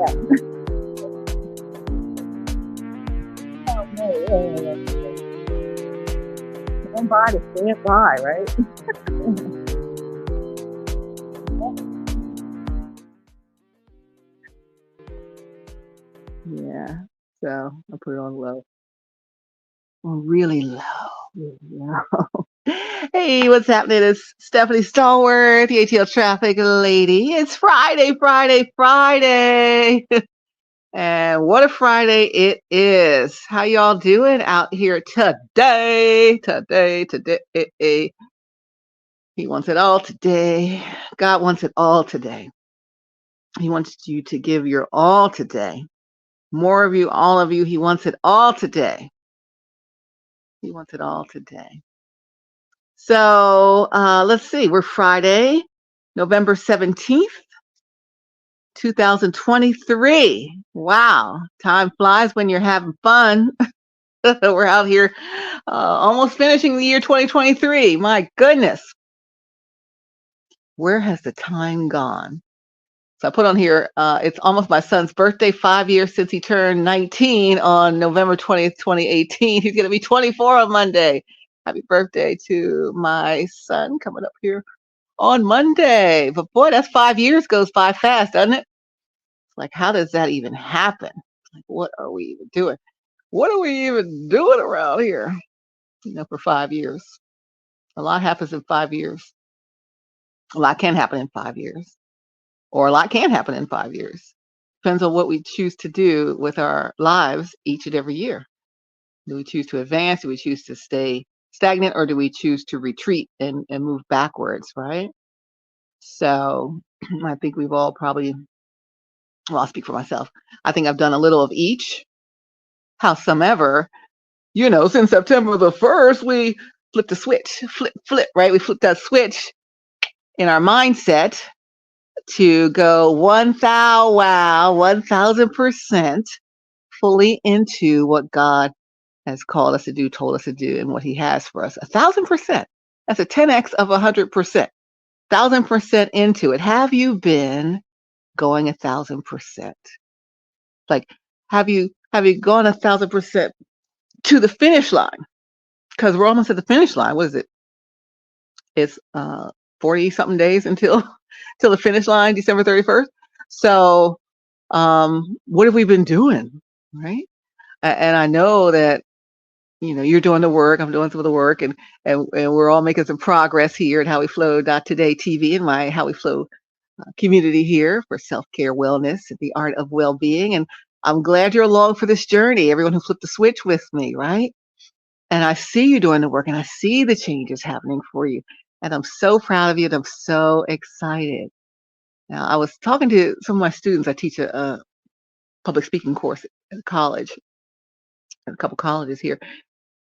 that. Oh, no, stand by to stand by, right? Yeah, so I put it on low. Well, really low. Really low. Hey, what's happening? It's Stephanie Stallworth, the ATL Traffic Lady. It's Friday, Friday, Friday. And what a Friday it is. How y'all doing out here today? Today. He wants it all today. God wants it all today. He wants you to give your all today. More of you, all of you. He wants it all today. He wants it all today. So let's see. We're Friday, November 17th, 2023. Wow. Time flies when you're having fun. We're out here almost finishing the year 2023. My goodness. Where has the time gone? So I put on here, it's almost my son's birthday, 5 years since he turned 19 on November 20th, 2018. He's going to be 24 on Monday. Happy birthday to my son coming up here on Monday. But boy, that's 5 years goes by fast, doesn't it? Like, how does that even happen? Like, what are we even doing? What are we even doing around here? For 5 years. A lot happens in 5 years. A lot can happen in 5 years. Or a lot can happen in 5 years. Depends on what we choose to do with our lives each and every year. Do we choose to advance? Do we choose to stay stagnant? Or do we choose to retreat and move backwards, right? So I think we've all probably, well, I'll speak for myself. I think I've done a little of each. Howsoever, since September the 1st, we flipped the switch, flip, right? We flipped that switch in our mindset to go 1000% fully into what God has called us to do, told us to do, and what He has for us. 1000%. That's a 10x of 100%. 1000% into it. Have you been going 1000%? Like, have you gone 1000% to the finish line? Because we're almost at the finish line. What is it? It's 40 something days until the finish line, December 31st. So what have we been doing, right? And I know that you're doing the work, I'm doing some of the work, and we're all making some progress here at HowWeFlow.Today-TV in my How We Flow community here for self-care, wellness, and the art of well-being. And I'm glad you're along for this journey, everyone who flipped the switch with me, right? And I see you doing the work, and I see the changes happening for you. And I'm so proud of you, and I'm so excited. Now, I was talking to some of my students. I teach a public speaking course at college, at a couple colleges here.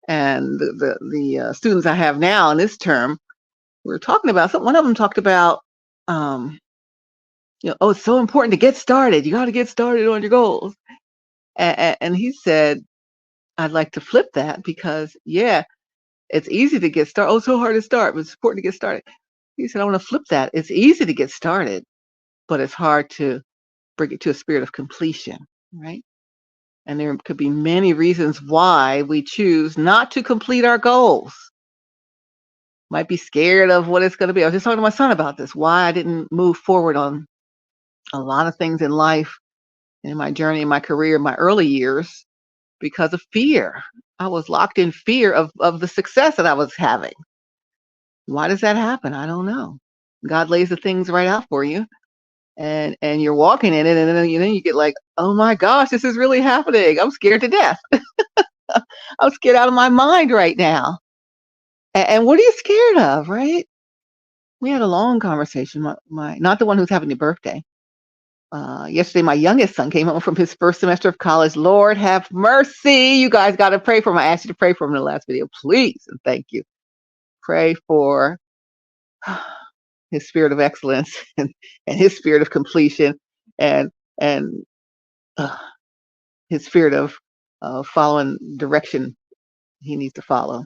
And the students I have now in this term, we were talking about something. One of them talked about, oh, it's so important to get started. You got to get started on your goals. And he said, I'd like to flip that because, yeah, it's easy to get started. Oh, it's so hard to start, but it's important to get started. He said, I want to flip that. It's easy to get started, but it's hard to bring it to a spirit of completion, right? And there could be many reasons why we choose not to complete our goals. Might be scared of what it's going to be. I was just talking to my son about this, why I didn't move forward on a lot of things in life, in my journey, in my career, in my early years, because of fear. I was locked in fear of the success that I was having. Why does that happen? I don't know. God lays the things right out for you, and you're walking in it, and then you get like, oh my gosh, this is really happening. I'm scared to death. I'm scared out of my mind right now. And what are you scared of, right? We had a long conversation. My not the one who's having the birthday. Yesterday, my youngest son came home from his first semester of college. Lord have mercy. You guys got to pray for him. I asked you to pray for him in the last video, please, and thank you. Pray for his spirit of excellence and his spirit of completion and his spirit of following direction he needs to follow,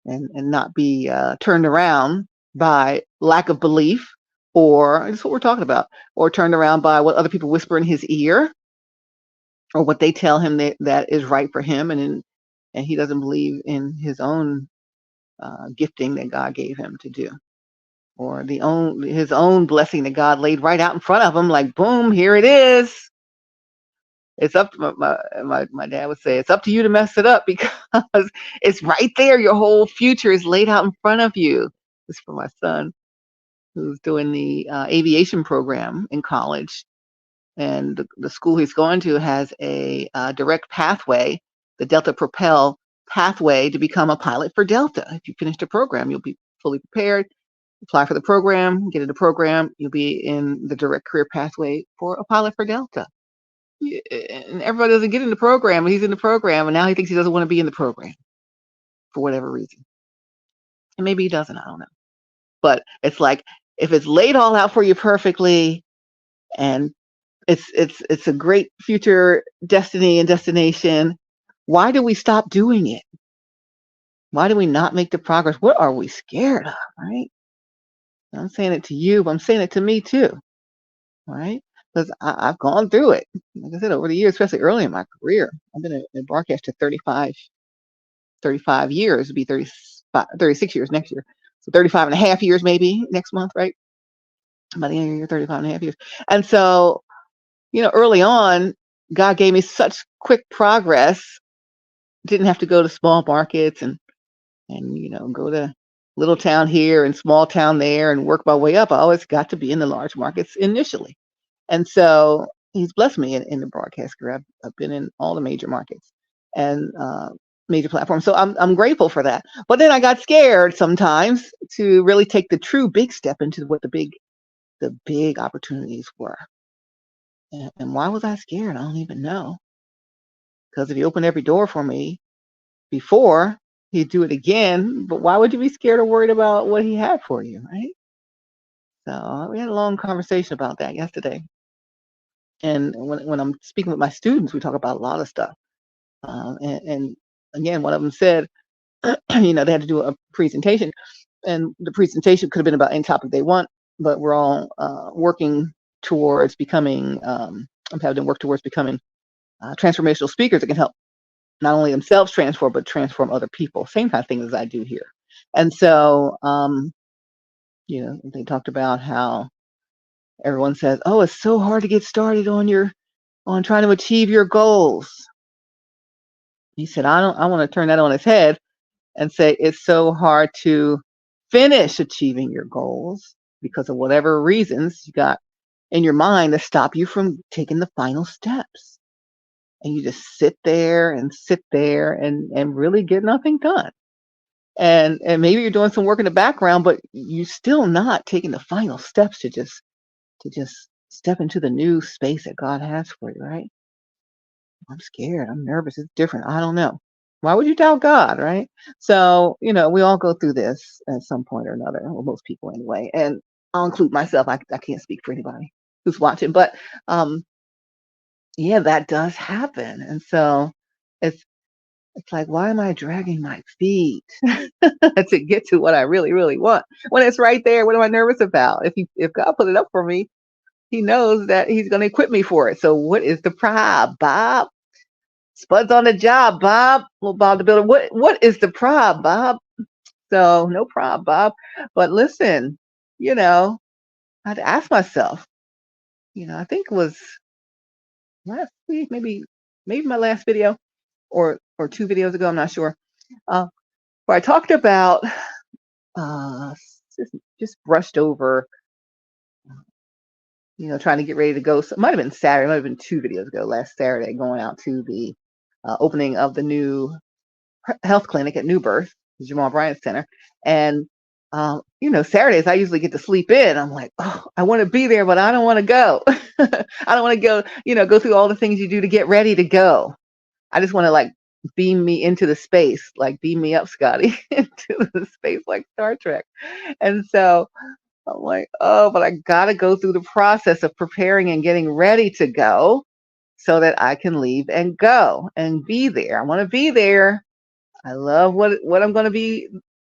and not be turned around by lack of belief or this is what we're talking about, or turned around by what other people whisper in his ear, or what they tell him that is right for him, and he doesn't believe in his own gifting that God gave him to do, or his own blessing that God laid right out in front of him, like boom, here it is. It's up to my dad would say, it's up to you to mess it up because it's right there. Your whole future is laid out in front of you. This is for my son who's doing the aviation program in college, and the school he's going to has a direct pathway, the Delta Propel pathway, to become a pilot for Delta. If you finish the program, you'll be fully prepared. Apply for the program, get into the program, you'll be in the direct career pathway for a pilot for Delta. And everybody doesn't get in the program, and he's in the program, and now he thinks he doesn't want to be in the program for whatever reason. And maybe he doesn't, I don't know. But it's like, if it's laid all out for you perfectly, and it's a great future destiny and destination, why do we stop doing it? Why do we not make the progress? What are we scared of, right? I'm saying it to you, but I'm saying it to me too, right? Because I've gone through it. Like I said, over the years, especially early in my career. I've been a broadcaster 35 years. It'll be 36 years next year. So 35 and a half years maybe next month, right? By the end of the year, 35 and a half years. And so, early on, God gave me such quick progress. Didn't have to go to small markets and go to little town here and small town there and work my way up. I always got to be in the large markets initially. And so he's blessed me in the broadcast career. I've been in all the major markets and major platforms. So I'm grateful for that. But then I got scared sometimes to really take the true big step into what the big opportunities were. And why was I scared? I don't even know. Because if he opened every door for me before, he'd do it again. But why would you be scared or worried about what he had for you, right? So we had a long conversation about that yesterday. And when I'm speaking with my students, we talk about a lot of stuff. And again, one of them said, they had to do a presentation, and the presentation could have been about any topic they want, but we're all working towards becoming, I'm having to work towards becoming transformational speakers that can help not only themselves transform, but transform other people. Same kind of thing as I do here. And so, they talked about how everyone says, oh, it's so hard to get started on trying to achieve your goals. He said, I want to turn that on its head and say it's so hard to finish achieving your goals because of whatever reasons you got in your mind that stop you from taking the final steps. And you just sit there and really get nothing done. And maybe you're doing some work in the background, but you're still not taking the final steps to just step into the new space that God has for you, right? I'm scared. I'm nervous. It's different. I don't know. Why would you doubt God, right? So, we all go through this at some point or another, well, most people anyway. And I'll include myself. I can't speak for anybody who's watching, but yeah, that does happen. And so it's like, why am I dragging my feet to get to what I really, really want when it's right there? What am I nervous about? If God put it up for me, he knows that he's going to equip me for it. So what is the problem, Bob? Spud's on the job, Bob. Little Bob the Builder. What is the problem, Bob? So no problem, Bob. But listen, I had to ask myself, I think it was last week, maybe my last video or 2 videos ago, I'm not sure, where I talked about just brushed over, trying to get ready to go. So it might have been Saturday, it might have been 2 videos ago, last Saturday, going out to the opening of the new health clinic at New Birth, the Jamal Bryant Center. And, Saturdays I usually get to sleep in. I'm like, oh, I want to be there, but I don't want to go. I don't want to go, go through all the things you do to get ready to go. I just want to beam me into the space, beam me up, Scotty, into the space like Star Trek. And so I'm like, oh, but I got to go through the process of preparing and getting ready to go so that I can leave and go and be there. I want to be there. I love what I'm going to be,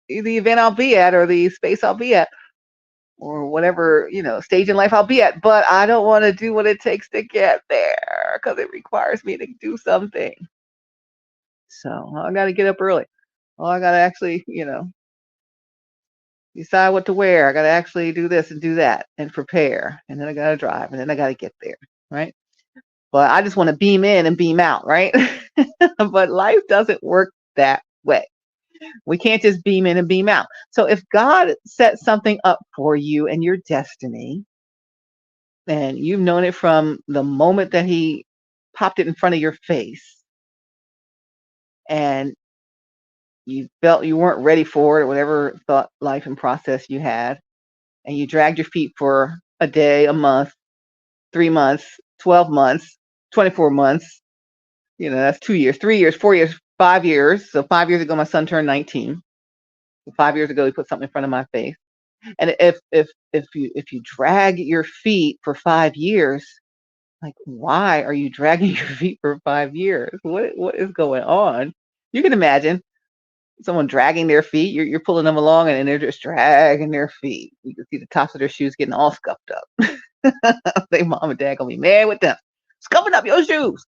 the event I'll be at or the space I'll be at. or whatever, stage in life I'll be at, but I don't want to do what it takes to get there because it requires me to do something. So I got to get up early. Oh, I got to actually, decide what to wear. I got to actually do this and do that and prepare. And then I got to drive and then I got to get there. Right. But I just want to beam in and beam out. Right. But life doesn't work that way. We can't just beam in and beam out. So if God set something up for you and your destiny, and you've known it from the moment that He popped it in front of your face, and you felt you weren't ready for it, or whatever thought life and process you had, and you dragged your feet for a day, a month, 3 months, 12 months, 24 months, that's 2 years, 3 years, 4 years, 5 years. So 5 years ago, my son turned 19. 5 years ago, he put something in front of my face. And if you drag your feet for 5 years, like, why are you dragging your feet for 5 years? What is going on? You can imagine someone dragging their feet. You're pulling them along, and they're just dragging their feet. You can see the tops of their shoes getting all scuffed up. They mom and dad gonna be mad with them. Scuffing up your shoes.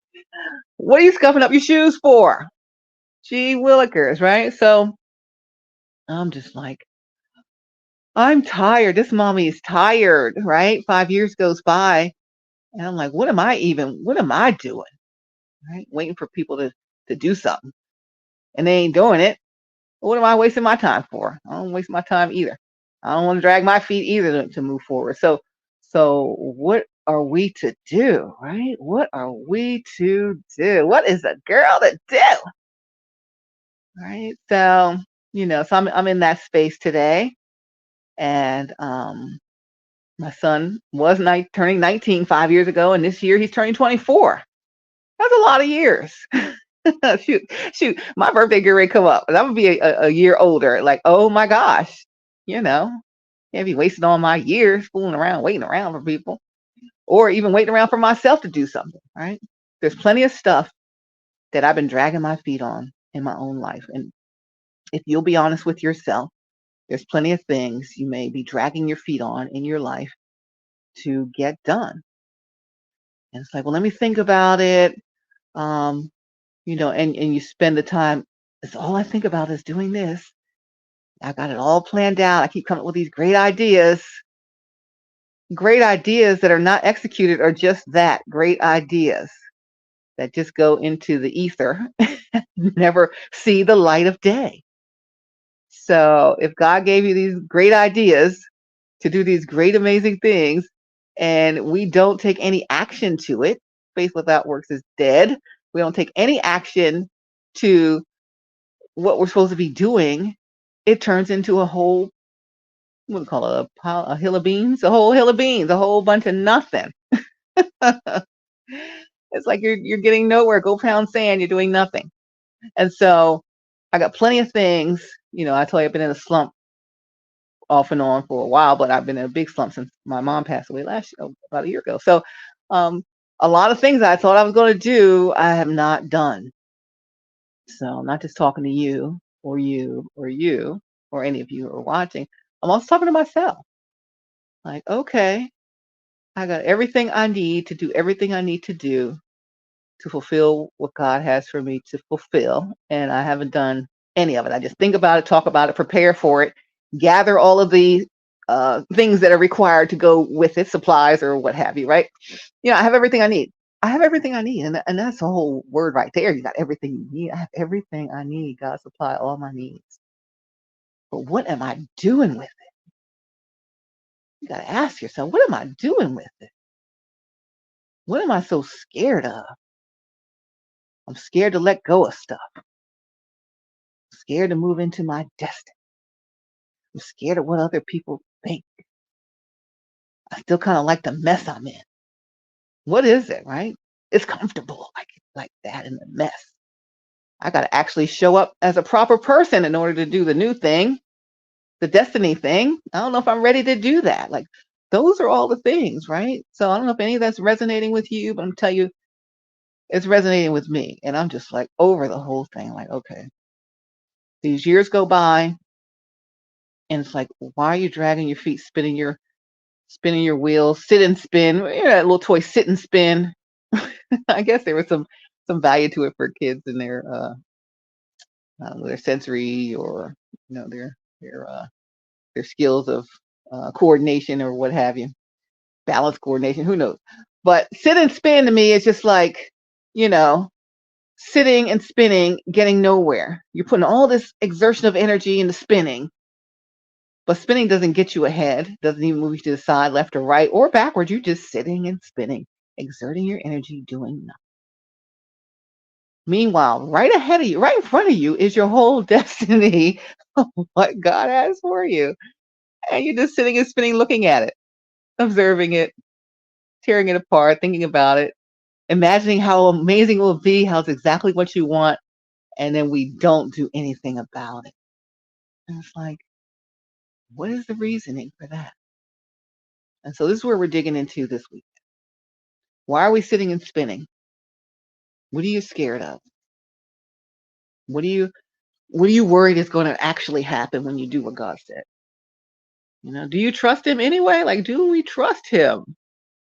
What are you scuffing up your shoes for? Gee willikers, right? So I'm just like, I'm tired. This mommy is tired, right? 5 years goes by, and I'm like, what am I doing? Right? Waiting for people to do something. And they ain't doing it. What am I wasting my time for? I don't waste my time either. I don't want to drag my feet either to move forward. So what are we to do, right? What are we to do? What is a girl to do? Right? So I'm in that space today. And my son was turning 19 5 years ago, and this year he's turning 24. That's a lot of years. shoot, my birthday get ready to come up, and I'm gonna be a year older. Like, oh my gosh, can't be wasting all my years fooling around, waiting around for people, or even waiting around for myself to do something. Right? There's plenty of stuff that I've been dragging my feet on in my own life, and if you'll be honest with yourself, there's plenty of things you may be dragging your feet on in your life to get done. And it's like, well, let me think about it. Um, and you spend the time. It's all I think about is doing this. I got it all planned out. I keep coming up with these great ideas. Great ideas that are not executed are just that, great ideas that just go into the ether, never see the light of day. So if God gave you these great ideas to do these great, amazing things, and we don't take any action to it, faith without works is dead. We don't take any action to what we're supposed to be doing, it turns into a whole, what do we call it, a hill of beans, a whole hill of beans, a whole bunch of nothing. It's like you're getting nowhere. Go pound sand. You're doing nothing. And so I got plenty of things. I told you I've been in a slump off and on for a while, but I've been in a big slump since my mom passed away about a year ago. So a lot of things I thought I was going to do, I have not done. So I'm not just talking to you or you or you or any of you who are watching. I'm also talking to myself. Like, okay, I got everything I need to do everything I need to do to fulfill what God has for me to fulfill. And I haven't done any of it. I just think about it, talk about it, prepare for it, gather all of the things that are required to go with it, supplies or what have you, right? I have everything I need. I have everything I need. And that's a whole word right there. You got everything you need. I have everything I need. God supply all my needs. But what am I doing with it? You got to ask yourself, what am I doing with it? What am I so scared of? I'm scared to let go of stuff. I'm scared to move into my destiny. I'm scared of what other people think. I still kind of like the mess I'm in. What is it, right? It's comfortable like that in the mess. I got to actually show up as a proper person in order to do the new thing, the destiny thing. I don't know if I'm ready to do that. Like, those are all the things, right? So I don't know if any of that's resonating with you, but I'm telling you, it's resonating with me. And I'm just like over the whole thing. Like, okay, these years go by, and it's like, why are you dragging your feet, spinning your spinning your wheels, sit and spin. You know, that little toy sit and spin. I guess there was some value to it for kids and their sensory or their skills of coordination or what have you, balance coordination. Who knows? But sit and spin to me is just like, you know, sitting and spinning, getting nowhere. You're putting all this exertion of energy into spinning, but spinning doesn't get you ahead, doesn't even move you to the side, left or right, or backward. You're just sitting and spinning, exerting your energy, doing nothing. Meanwhile, right ahead of you, right in front of you, is your whole destiny of what God has for you. And you're just sitting and spinning, looking at it, observing it, tearing it apart, thinking about it, imagining how amazing it will be, how it's exactly what you want, and then we don't do anything about it. And it's like, what is the reasoning for that? And so this is where we're digging into this week. Why are we sitting and spinning? What are you scared of? What are you worried is going to actually happen when you do what God said? You know, do you trust him anyway? Like, do we trust him?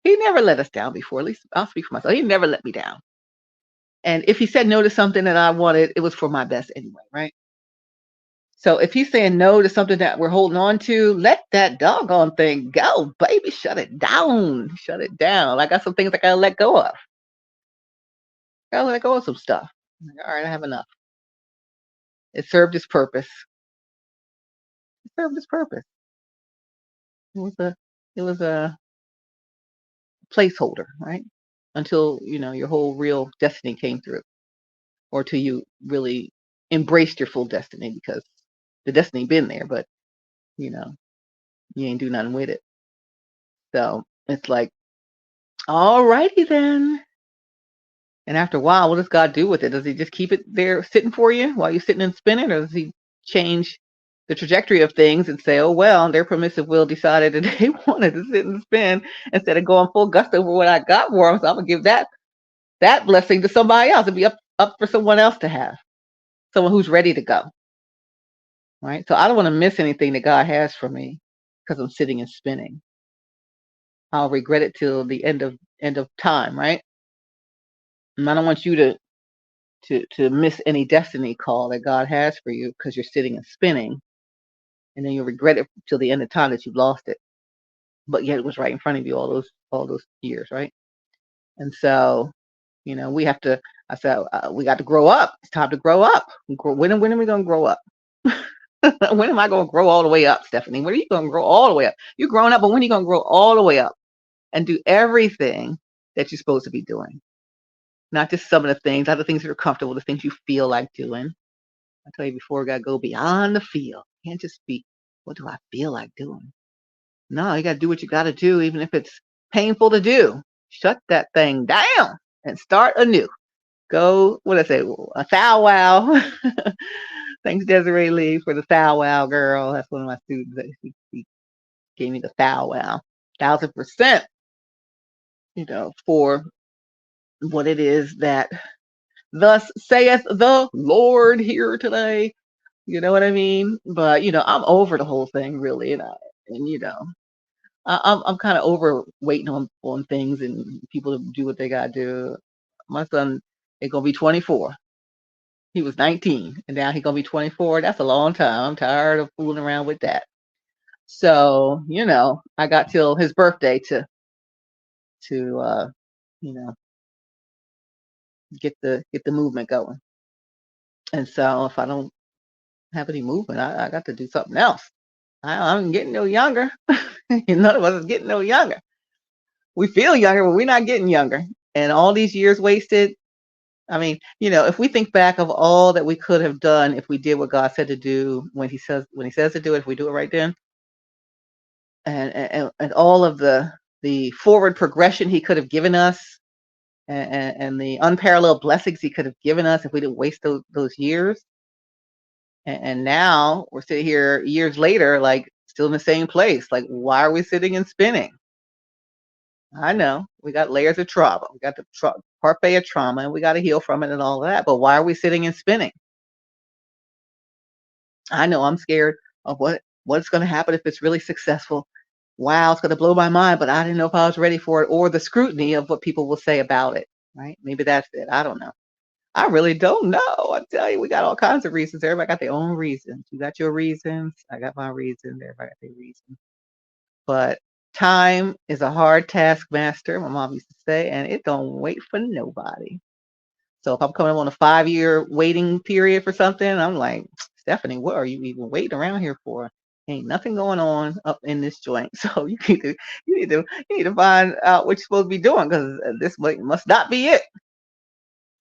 He never let us down before. At least I'll speak for myself. He never let me down. And if he said no to something that I wanted, it was for my best anyway, right? So if he's saying no to something that we're holding on to, let that doggone thing go, baby. Shut it down. Shut it down. I got some things I gotta let go of. Gotta let go of some stuff. Like, all right, I have enough. It served its purpose. It served its purpose. It was a placeholder, right? Until your whole real destiny came through, or till you really embraced your full destiny, because the destiny been there, but you know you ain't do nothing with it. So it's like, all righty then. And after a while, what does God do with it? Does he just keep it there sitting for you while you're sitting and spinning, or does he change the trajectory of things and say, oh, well, their permissive will decided that they wanted to sit and spin instead of going full gusto over what I got for them, so I'm going to give that blessing to somebody else. It'll be up for someone else to have, someone who's ready to go, right? So I don't want to miss anything that God has for me because I'm sitting and spinning. I'll regret it till the end of time, right? And I don't want you to miss any destiny call that God has for you because you're sitting and spinning, and then you'll regret it till the end of time that you've lost it. But yet it was right in front of you all those years, right? And so, we have to. I said we got to grow up. It's time to grow up. When are we going to grow up? When am I going to grow all the way up, Stephanie? When are you going to grow all the way up? You're growing up, but when are you going to grow all the way up and do everything that you're supposed to be doing? Not just some of the things, other things that are comfortable, the things you feel like doing. I tell you before, got to go beyond the feel. You can't just be, what do I feel like doing? No, you got to do what you got to do, even if it's painful to do. Shut that thing down and start anew. Go, what did I say, a thou wow. Thanks, Desiree Lee, for the thou wow, girl. That's one of my students. She gave me the thou wow. 1,000%, for what it is that thus saith the Lord here today. You know what I mean? But I'm over the whole thing really, I'm kind of over waiting on things and people to do what they gotta do. My son is gonna be 24. He was 19, and now he's gonna be 24. That's a long time. I'm tired of fooling around with that. So I got till his birthday to you know get the movement going. And so if I don't have any movement, I got to do something else. I'm getting no younger. None of us is getting no younger. We feel younger, but we're not getting younger. And all these years wasted. I mean, if we think back of all that we could have done if we did what God said to do when He says to do it, if we do it right then, and all of the forward progression He could have given us, and the unparalleled blessings He could have given us if we didn't waste those years. And now we're sitting here years later, like still in the same place. Like, why are we sitting and spinning? I know we got layers of trauma. We got the parfait of trauma, and we got to heal from it and all that. But why are we sitting and spinning? I know I'm scared of what's going to happen if it's really successful. wow, it's going to blow my mind, but I didn't know if I was ready for it, or the scrutiny of what people will say about it, right? Maybe that's it. I don't know. I really don't know. I tell you, we got all kinds of reasons. Everybody got their own reasons. You got your reasons. I got my reasons. Everybody got their reasons. But time is a hard taskmaster, my mom used to say, and it don't wait for nobody. So if I'm coming up on a 5-year waiting period for something, I'm like, Stephanie, what are you even waiting around here for? Ain't nothing going on up in this joint. So you need to find out what you're supposed to be doing, because this must not be it.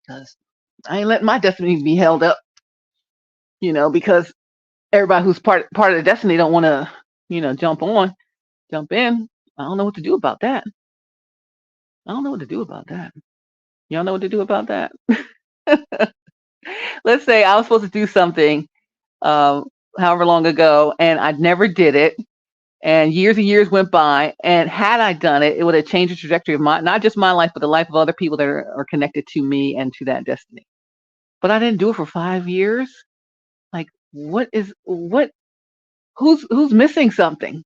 Because I ain't letting my destiny be held up, because everybody who's part of the destiny don't want to, jump in. I don't know what to do about that. I don't know what to do about that. Y'all know what to do about that? Let's say I was supposed to do something however long ago, and I never did it, and years went by, and had I done it, it would have changed the trajectory of not just my life, but the life of other people that are connected to me and to that destiny. But I didn't do it for 5 years. Like, who's missing something?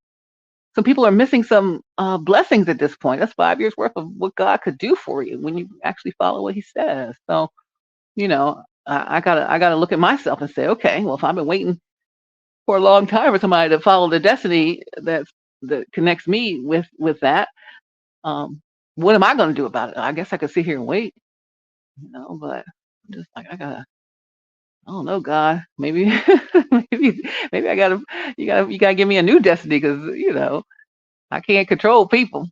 Some people are missing some blessings at this point. That's 5 years worth of what God could do for you when you actually follow what He says. So, I gotta look at myself and say, okay, well, if I've been waiting for a long time for somebody to follow the destiny that connects me with that, what am I going to do about it? I guess I could sit here and wait, but I'm just like, I don't know, God, maybe maybe you gotta give me a new destiny, because I can't control people.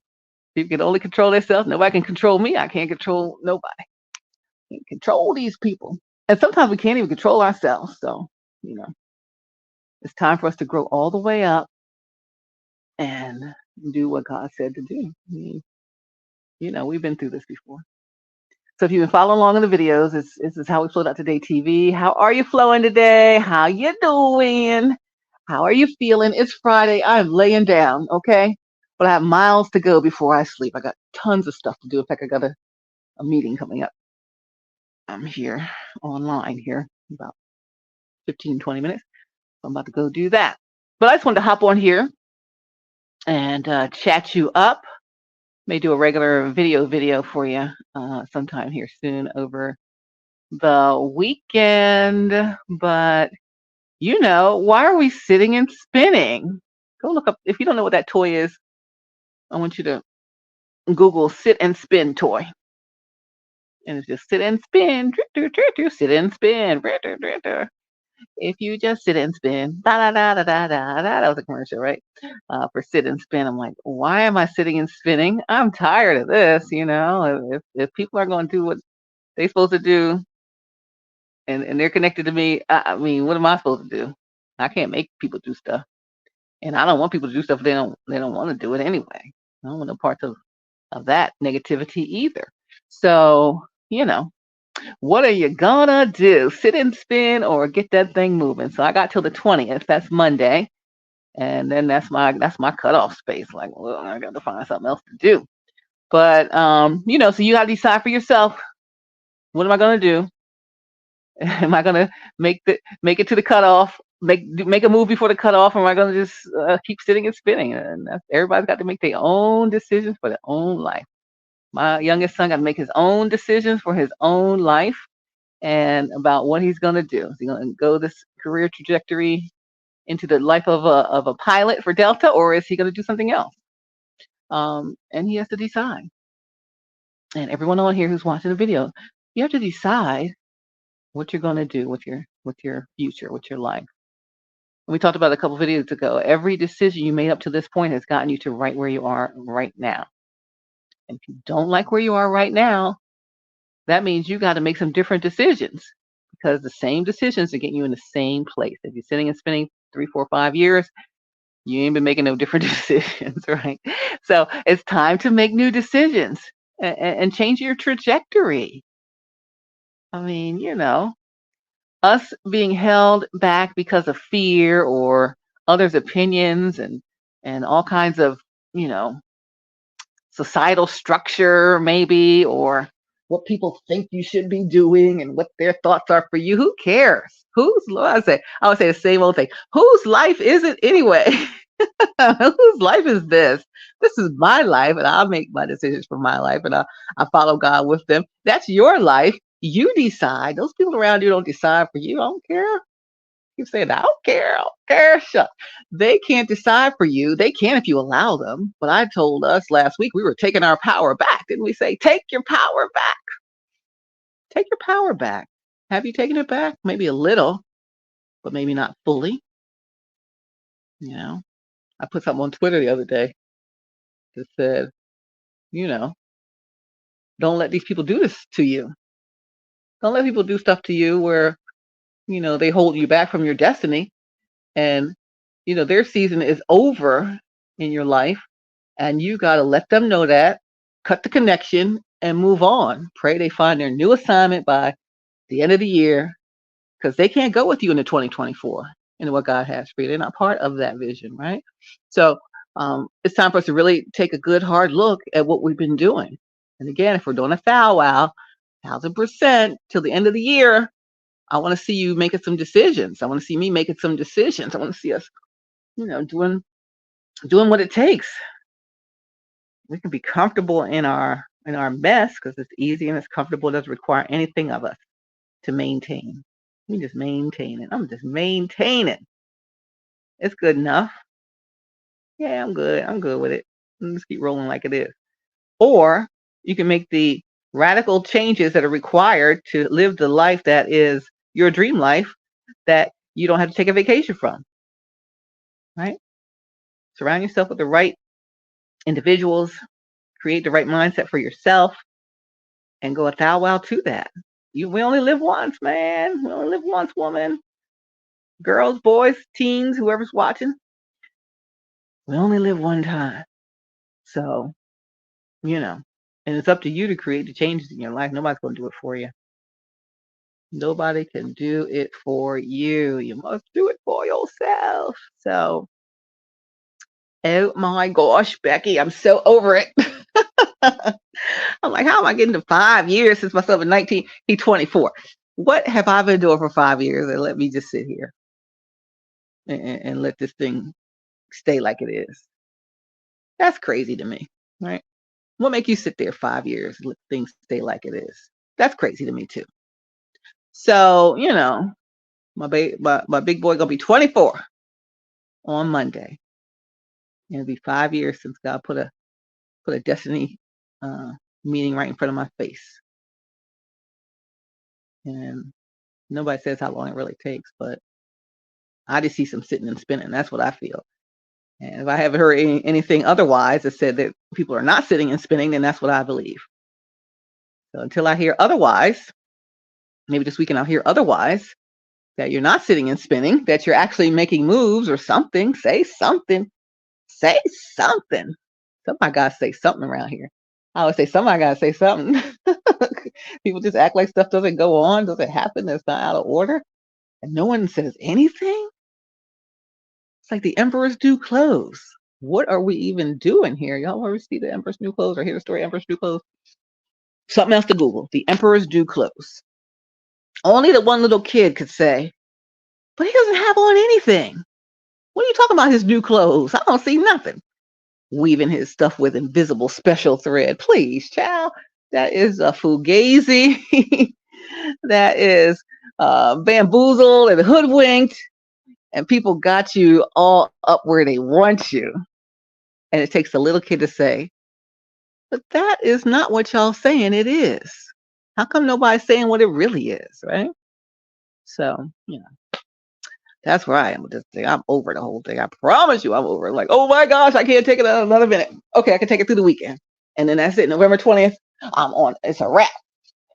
People can only control themselves. Nobody can control me. I can't control nobody. I can't control these people, and sometimes we can't even control ourselves. So you know it's time for us to grow all the way up and do what God said to do. I mean, we've been through this before. So if you've been following along in the videos, this is How We Flowed Out Today TV. How are you flowing today? How you doing? How are you feeling? It's Friday. I'm laying down, okay? But I have miles to go before I sleep. I got tons of stuff to do. In fact, I got a meeting coming up. I'm here online here in about 15, 20 minutes. I'm about to go do that. But I just wanted to hop on here and chat you up. May do a regular video for you sometime here soon over the weekend. But why are we sitting and spinning? Go look up. If you don't know what that toy is, I want you to Google sit and spin toy. And it's just sit and spin, sit and spin. If you just sit and spin, da da da da da da. That was a commercial, right? For sit and spin. I'm like, why am I sitting and spinning? I'm tired of this. If people are going to do what they're supposed to do, and they're connected to me, I mean, what am I supposed to do? I can't make people do stuff, and I don't want people to do stuff if they don't want to do it anyway. I don't want no parts of that negativity either. So what are you gonna do? Sit and spin or get that thing moving? So I got till the 20th. That's Monday, and then that's my cutoff space. Like, well, I got to find something else to do. But so you got to decide for yourself. What am I gonna do? Am I gonna make it to the cutoff? Make a move before the cutoff, or am I gonna just keep sitting and spinning? And everybody's got to make their own decisions for their own life. My youngest son got to make his own decisions for his own life and about what he's going to do. Is he going to go this career trajectory into the life of a pilot for Delta, or is he going to do something else? And he has to decide. And everyone on here who's watching the video, you have to decide what you're going to do with your future, with your life. And we talked about it a couple videos ago. Every decision you made up to this point has gotten you to right where you are right now. And if you don't like where you are right now, that means you got to make some different decisions, because the same decisions are getting you in the same place. If you're sitting and spending 3, 4, 5 years, you ain't been making no different decisions, right? So it's time to make new decisions and change your trajectory. I mean, us being held back because of fear or others' opinions and all kinds of, societal structure maybe, or what people think you should be doing and what their thoughts are for you. Who cares? I would say the same old thing. Whose life is it anyway? Whose life is this? This is my life, and I'll make my decisions for my life, and I follow God with them. That's your life. You decide. Those people around you don't decide for you. I don't care. Keep saying, I don't care. I don't care. Shut. They can't decide for you. They can if you allow them. But I told us last week we were taking our power back. Didn't we say, take your power back? Take your power back. Have you taken it back? Maybe a little, but maybe not fully. You know, I put something on Twitter the other day that said, you know, don't let these people do this to you. Don't let people do stuff to you where, they hold you back from your destiny. And, their season is over in your life. And you got to let them know that, cut the connection, and move on. Pray they find their new assignment by the end of the year, because they can't go with you into 2024 and what God has for you. They're not part of that vision, right? So it's time for us to really take a good hard look at what we've been doing. And again, if we're doing a foul wow, 1,000% till the end of the year, I want to see you making some decisions. I want to see me making some decisions. I want to see us, doing what it takes. We can be comfortable in our mess because it's easy and it's comfortable. It doesn't require anything of us to maintain. We just maintain it. I'm just maintaining. It's good enough. Yeah, I'm good. I'm good with it. Let's keep rolling like it is. Or you can make the radical changes that are required to live the life that is your dream life that you don't have to take a vacation from, right? Surround yourself with the right individuals, create the right mindset for yourself, and go a thou wow to that. We only live once, man. We only live once, woman. Girls, boys, teens, whoever's watching. We only live one time. So, and it's up to you to create the changes in your life. Nobody's going to do it for you. Nobody can do it for you. You must do it for yourself. So, oh my gosh, Becky, I'm so over it. I'm like, how am I getting to 5 years since my son was 19? He's 24. What have I been doing for 5 years? And let me just sit here and let this thing stay like it is. That's crazy to me, right? What make you sit there 5 years and let things stay like it is? That's crazy to me too. So, my big boy gonna be 24 on Monday. It'll be 5 years since God put a destiny meeting right in front of my face. And nobody says how long it really takes, but I just see some sitting and spinning. That's what I feel. And if I haven't heard anything otherwise that said that people are not sitting and spinning, then that's what I believe. So until I hear otherwise, maybe this weekend I'll hear otherwise, that you're not sitting and spinning, that you're actually making moves or something. Say something. Say something. Somebody got to say something around here. I always say somebody got to say something. People just act like stuff doesn't go on, doesn't happen, that's not out of order. And no one says anything. It's like the Emperor's New Clothes. What are we even doing here? Y'all ever see the Emperor's New Clothes or hear the story Emperor's New Clothes? Something else to Google. The Emperor's New Clothes. Only the one little kid could say, but he doesn't have on anything. What are you talking about his new clothes? I don't see nothing. Weaving his stuff with invisible special thread. Please, child. That is a fugazi. That is bamboozled and hoodwinked. And people got you all up where they want you. And it takes a little kid to say, but that is not what y'all saying it is. How come nobody's saying what it really is, right? So, that's where I am with this thing. I'm over the whole thing. I promise you I'm over it. Like, oh my gosh, I can't take it another minute. Okay, I can take it through the weekend. And then that's it. November 20th, I'm on. It's a wrap.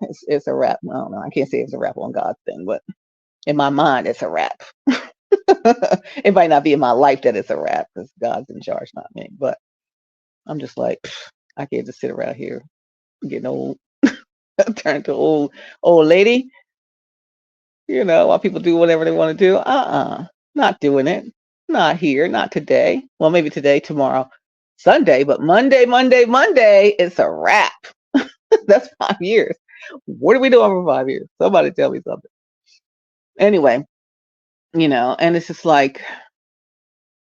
It's a wrap. I don't know. I can't say it's a wrap on God's thing, but in my mind, it's a wrap. It might not be in my life that it's a wrap because God's in charge, not me. But I'm just like, I can't just sit around here getting old, turn to old lady. While people do whatever they want to do. Not doing it. Not here. Not today. Well, maybe today, tomorrow, Sunday, but Monday, it's a wrap. That's 5 years. What are we doing for 5 years? Somebody tell me something. Anyway, and it's just like,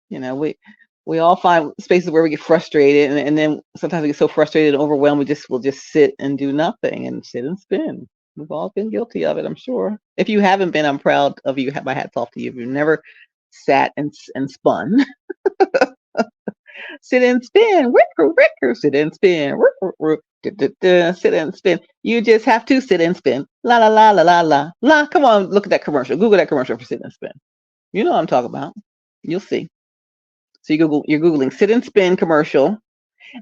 You know, we all find spaces where we get frustrated, and then sometimes we get so frustrated and overwhelmed, we'll just sit and do nothing and sit and spin. We've all been guilty of it, I'm sure. If you haven't been, I'm proud of you. Have my hats off to you. If you've never sat and spun, sit and spin, wicker, wicker, sit and spin, wicker, wicker, sit and spin. You just have to sit and spin. La la la la la la la. Come on, look at that commercial. Google that commercial for sit and spin. You know what I'm talking about. You'll see. So you're Googling sit and spin commercial,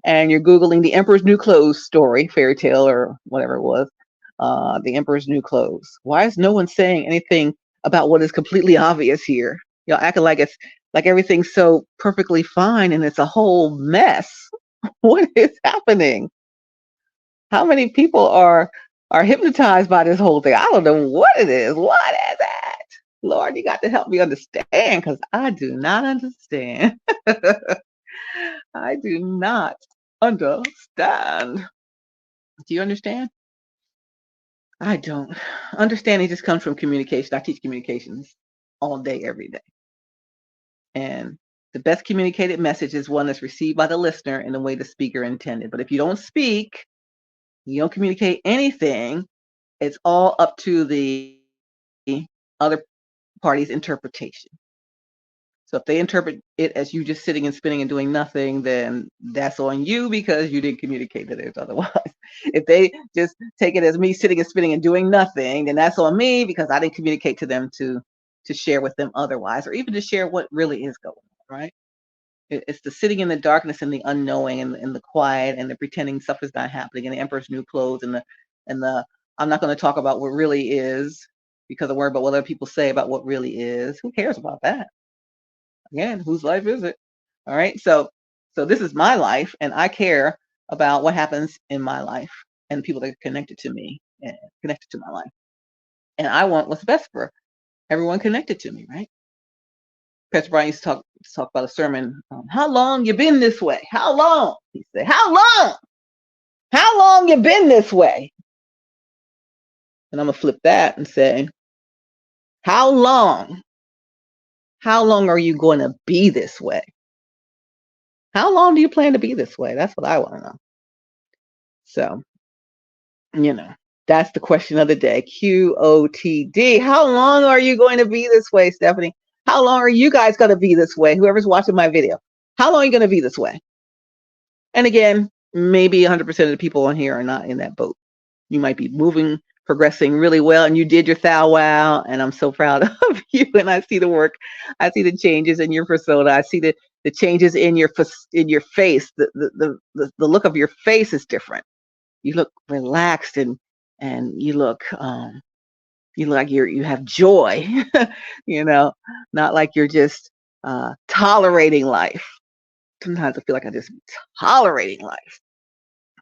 and you're Googling the Emperor's New Clothes story, fairy tale or whatever it was. The Emperor's New Clothes. Why is no one saying anything about what is completely obvious here? Y'all acting like it's like everything's so perfectly fine and it's a whole mess. What is happening? How many people are hypnotized by this whole thing? I don't know what it is. What is it? Lord, you got to help me understand, because I do not understand. I do not understand. Do you understand? I don't. Understanding just comes from communication. I teach communications all day, every day. And the best communicated message is one that's received by the listener in the way the speaker intended. But if you don't speak, you don't communicate anything, it's all up to the other party's interpretation. So if they interpret it as you just sitting and spinning and doing nothing, then that's on you, because you didn't communicate that it's otherwise. If they just take it as me sitting and spinning and doing nothing, then that's on me, because I didn't communicate to them to share with them otherwise, or even to share what really is going on, right? It's the sitting in the darkness and the unknowing and the quiet and the pretending stuff is not happening, and the Emperor's New Clothes and the I'm not going to talk about what really is, because I worry about what other people say about what really is. Who cares about that? Again, whose life is it? All right. So this is my life, and I care about what happens in my life and people that are connected to me and connected to my life. And I want what's best for everyone connected to me, right? Pastor Brian used to talk about a sermon. How long you been this way? How long? He said, how long? How long you been this way? And I'm gonna flip that and say, how long? How long are you going to be this way? How long do you plan to be this way? That's what I want to know. So, that's the question of the day. QOTD. How long are you going to be this way, Stephanie? How long are you guys going to be this way? Whoever's watching my video, how long are you going to be this way? And again, maybe 100% of the people on here are not in that boat. You might be moving, progressing really well, and you did your thou wow, and I'm so proud of you. And I see the work, I see the changes in your persona, I see the changes in your face. The look of your face is different. You look relaxed, and you look like you have joy, not like you're just tolerating life. Sometimes I feel like I just tolerating life,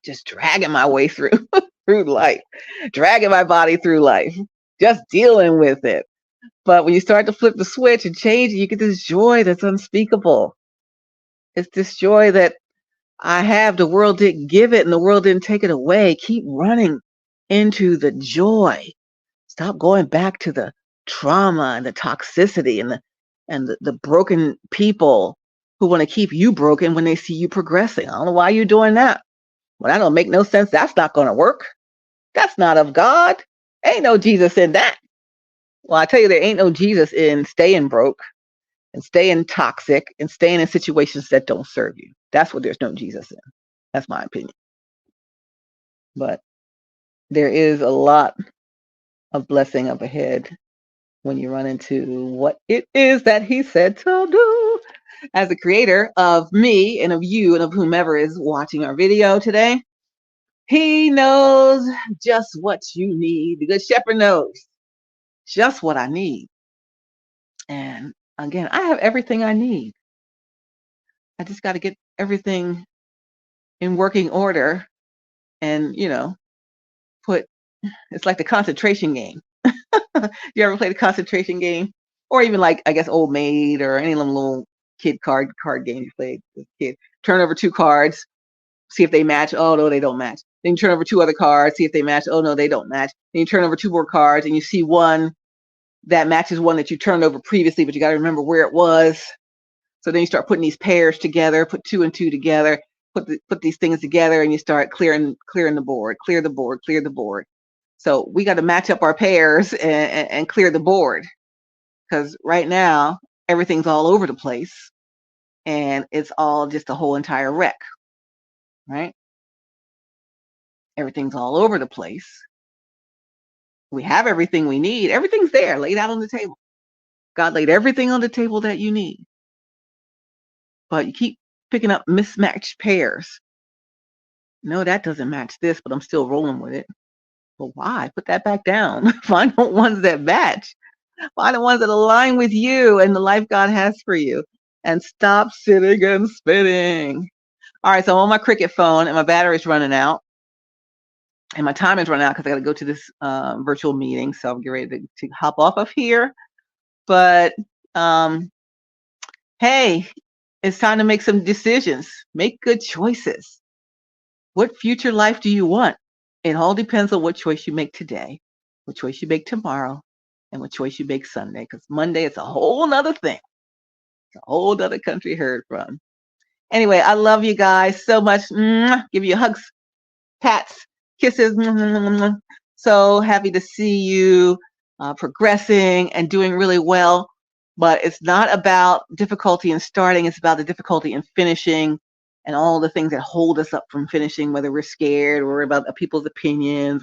just dragging my way through life, dragging my body through life, just dealing with it. But when you start to flip the switch and change it, you get this joy that's unspeakable. It's this joy that I have. The world didn't give it, and the world didn't take it away. Keep running into the joy. Stop going back to the trauma and the toxicity and the broken people who want to keep you broken when they see you progressing. I don't know why you're doing that. Well, that don't make no sense. That's not going to work. That's not of God. Ain't no Jesus in that. Well, I tell you, there ain't no Jesus in staying broke and staying toxic and staying in situations that don't serve you. That's what there's no Jesus in. That's my opinion. But there is a lot of blessing up ahead when you run into what it is that he said to do. As the creator of me and of you and of whomever is watching our video today, he knows just what you need. The good shepherd knows just what I need. And again, I have everything I need. I just got to get everything in working order and, it's like the concentration game. You ever play the concentration game? Or even like, I guess, Old Maid or any of them little kid card games you played as a kid. Turn over 2 cards, see if they match. Oh, no, they don't match. Then you turn over 2 other cards, see if they match. Oh, no, they don't match. Then you turn over 2 more cards and you see one that matches one that you turned over previously, but you got to remember where it was. So then you start putting these pairs together, put 2 and 2 together, put these things together, and you start clearing the board, clear the board, clear the board. So we got to match up our pairs and clear the board, because right now everything's all over the place and it's all just a whole entire wreck, right? Everything's all over the place. We have everything we need. Everything's there, laid out on the table. God laid everything on the table that you need. But you keep picking up mismatched pairs. No, that doesn't match this, but I'm still rolling with it. But why? Put that back down. Find the ones that match. Find the ones that align with you and the life God has for you. And stop sitting and spinning. All right, so I'm on my Cricket phone and my battery's running out. And my time is running out because I got to go to this virtual meeting. So I'm getting ready to hop off of here. But hey, it's time to make some decisions. Make good choices. What future life do you want? It all depends on what choice you make today, what choice you make tomorrow, and what choice you make Sunday. Because Monday is a whole nother thing. It's a whole other country heard from. Anyway, I love you guys so much. Give you hugs, pats, kisses. So happy to see you progressing and doing really well. But it's not about difficulty in starting. It's about the difficulty in finishing and all the things that hold us up from finishing, whether we're scared or about people's opinions.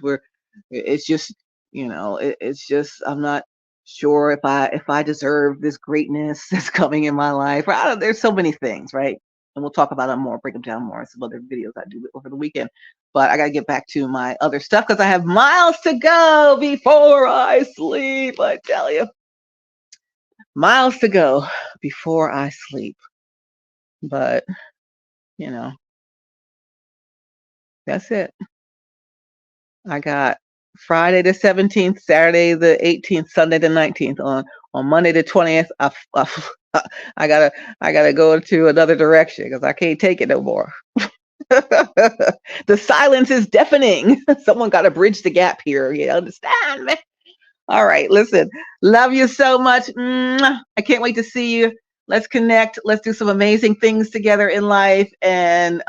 It's just, it's just, I'm not sure if I deserve this greatness that's coming in my life. There's so many things, right? And we'll talk about them more, break them down more in some other videos I do over the weekend. But I got to get back to my other stuff because I have miles to go before I sleep, I tell you. Miles to go before I sleep. But, that's it. I got Friday the 17th, Saturday the 18th, Sunday the 19th. On Monday the 20th, I gotta go into another direction because I can't take it no more. The silence is deafening. Someone got to bridge the gap here. You understand me? All right, listen. Love you so much. I can't wait to see you. Let's connect. Let's do some amazing things together in life. And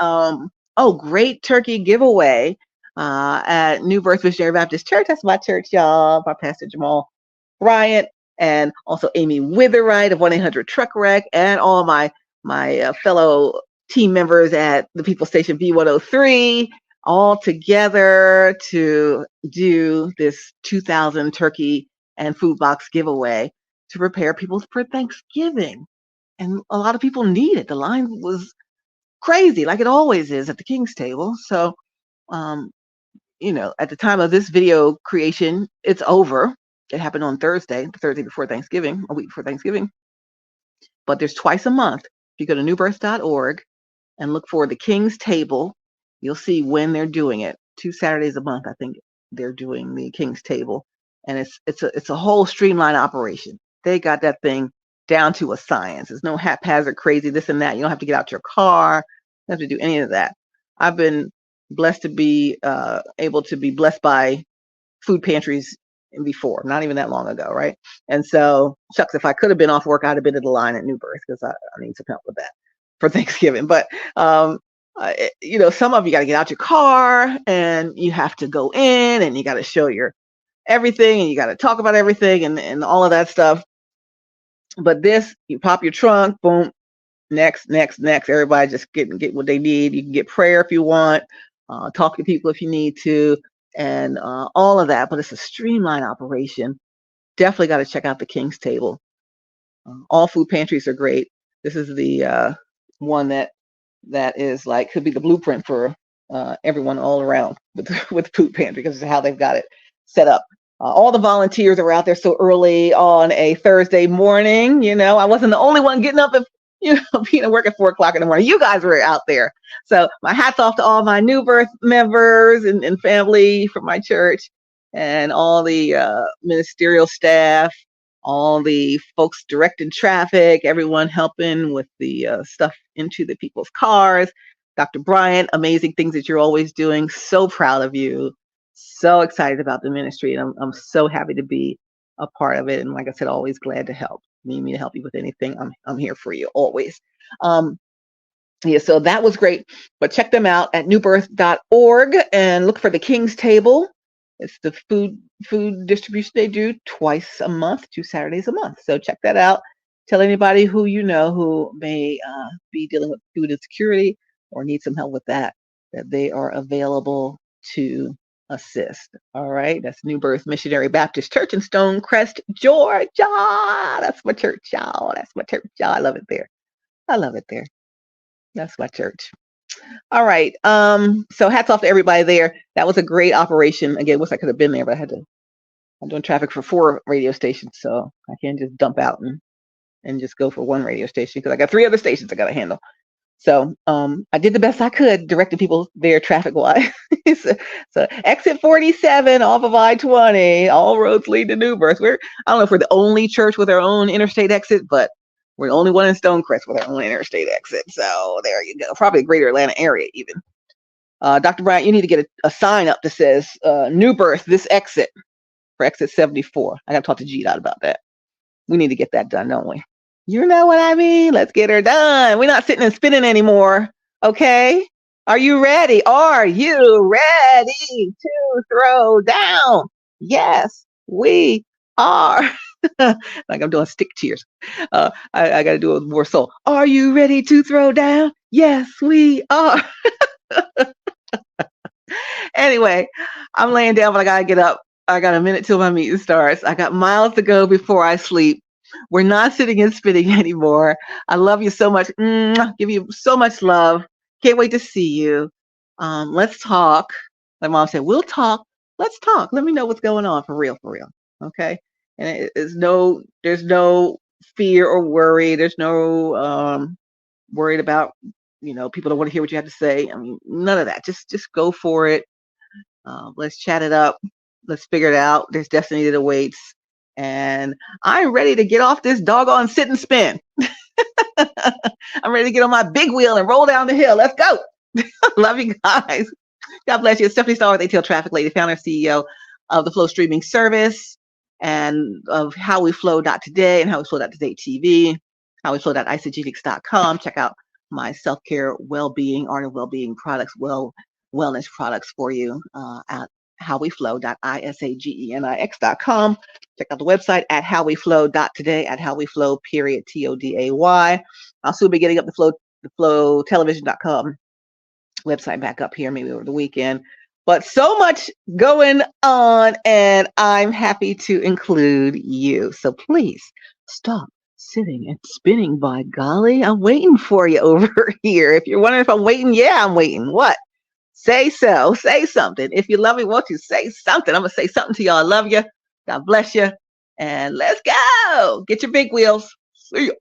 great turkey giveaway at New Birth Missionary Baptist Church. That's my church, y'all. My Pastor Jamal Bryant, and also Amy Witherite of 1-800-TRUCK-WRECK, and all my fellow team members at the People Station B103, all together to do this 2,000 turkey and food box giveaway to prepare people for Thanksgiving. And a lot of people need it. The line was crazy, like it always is at the King's table. So, at the time of this video creation, it's over. It happened on Thursday, the Thursday before Thanksgiving, a week before Thanksgiving. But there's twice a month. If you go to newbirth.org and look for the King's Table, you'll see when they're doing it. 2 Saturdays a month, I think they're doing the King's Table. And it's a whole streamlined operation. They got that thing down to a science. There's no haphazard, crazy, this and that. You don't have to get out your car. You don't have to do any of that. I've been blessed to be able to be blessed by food pantries before, not even that long ago, right? And so, shucks, if I could have been off work, I'd have been in the line at New Birth because I need some help with that for Thanksgiving. But some of you got to get out your car and you have to go in and you got to show your everything and you got to talk about everything and all of that stuff. But this, you pop your trunk, boom, next. Everybody just get what they need. You can get prayer if you want, talk to people if you need to, and all of that. But it's a streamlined operation. Definitely got to check out the King's Table. All food pantries are great. This is the one that is like could be the blueprint for everyone all around with food pantry because it's how they've got it set up. All the volunteers are out there so early on a Thursday morning. I wasn't the only one getting up at being at work at 4 o'clock in the morning. You guys were out there. So my hat's off to all my New Birth members and family from my church and all the ministerial staff, all the folks directing traffic, everyone helping with the stuff into the people's cars. Dr. Bryant, amazing things that you're always doing. So proud of you. So excited about the ministry. And I'm so happy to be a part of it. And like I said, always glad to help. need me to help you with anything, I'm here for you always. Yeah, so that was great. But check them out at newbirth.org and look for the King's Table. It's the food distribution they do twice a month, 2 Saturdays a month. So check that out. Tell anybody who you know who may be dealing with food insecurity or need some help with that they are available to assist. All right, that's New Birth Missionary Baptist Church in Stonecrest, Georgia. That's my church, y'all. That's my church, y'all. I love it there. I love it there. That's my church. All right. So hats off to everybody there. That was a great operation. Again, wish I could have been there, but I'm doing traffic for 4 radio stations, so I can't just dump out and just go for 1 radio station because I got 3 other stations I got to handle. So I did the best I could, directing people there traffic-wise. so exit 47 off of I-20, all roads lead to New Birth. I don't know if we're the only church with our own interstate exit, but we're the only one in Stonecrest with our own interstate exit. So there you go. Probably the greater Atlanta area even. Dr. Bryant, you need to get a sign up that says New Birth, this exit for exit 74. I got to talk to GDOT about that. We need to get that done, don't we? You know what I mean? Let's get her done. We're not sitting and spinning anymore. Okay? Are you ready? Are you ready to throw down? Yes, we are. Like I'm doing stick cheers. I got to do it with more soul. Are you ready to throw down? Yes, we are. Anyway, I'm laying down, but I got to get up. I got a minute till my meeting starts. I got miles to go before I sleep. We're not sitting and spinning anymore. I love you so much. Give you so much love. Can't wait to see you. Let's talk. My mom said, we'll talk. Let's talk. Let me know what's going on for real. Okay. And there's no fear or worry. There's no worried about, people don't want to hear what you have to say. I mean, none of that. Just go for it. Let's chat it up. Let's figure it out. There's destiny that awaits. And I'm ready to get off this doggone sit and spin. I'm ready to get on my big wheel and roll down the hill. Let's go. Love you guys. God bless you. It's Stephanie Stallworth, ATL Traffic Lady, founder and CEO of the Flow streaming service and of HowWeFlow.Today and HowWeFlow.Today-TV, HowWeFlow.isogenics.com. Check out my self-care, well-being, art of well-being products, wellness products for you at HowWeFlow.isagenics.com. Check out the website at HowWeFlow.Today, at HowWeFlow, TODAY. I'll soon be getting up the FlowTelevision.com website back up here, maybe over the weekend. But so much going on, and I'm happy to include you. So please stop sitting and spinning, by golly. I'm waiting for you over here. If you're wondering if I'm waiting, yeah, I'm waiting. What? Say so. Say something. If you love me, won't you say something? I'm going to say something to y'all. I love you. God bless you. And let's go. Get your big wheels. See ya.